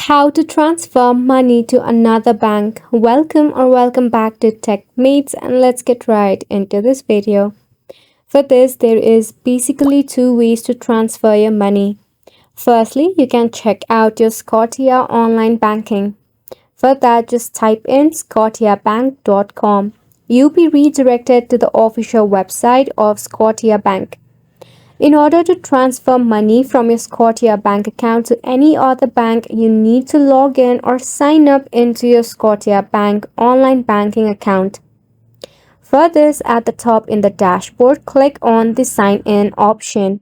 How to transfer money to another bank. Welcome back to Techmates, and let's get right into this video. For this, there is basically two ways to transfer your money. Firstly, you can check out your Scotia online banking. For that, just type in scotiabank.com. You'll be redirected to the official website of Scotiabank. In order to transfer money from your Scotia bank account to any other bank, you need to log in or sign up into your Scotia bank online banking account. For this, at the top in the dashboard, click on the Sign In option.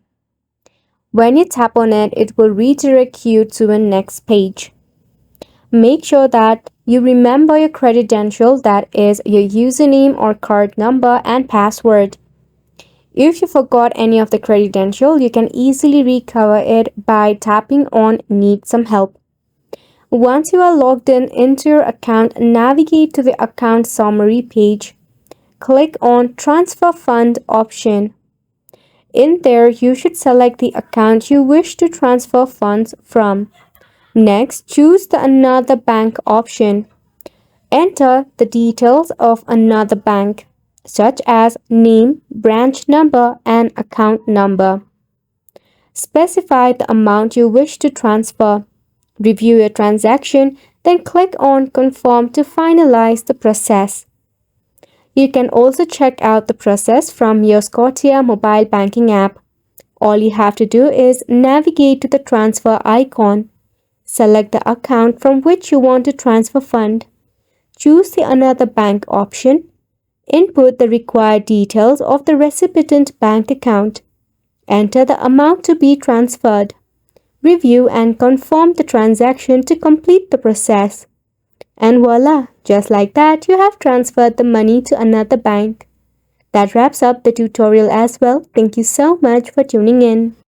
When you tap on it, it will redirect you to the next page. Make sure that you remember your credential, that is your username or card number and password. If you forgot any of the credential, you can easily recover it by tapping on Need Some Help. Once you are logged into your account, navigate to the account summary page. Click on Transfer Fund option. In there, you should select the account you wish to transfer funds from. Next, choose the Another Bank option. Enter the details of another bank, such as name, branch number, and account number. Specify the amount you wish to transfer. Review your transaction, then click on Confirm to finalize the process. You can also check out the process from your Scotia mobile banking app. All you have to do is navigate to the transfer icon. Select the account from which you want to transfer fund. Choose the Another Bank option. Input the required details of the recipient bank account. Enter the amount to be transferred. Review and confirm the transaction to complete the process. And voila, just like that, you have transferred the money to another bank. That wraps up the tutorial as well. Thank you so much for tuning in.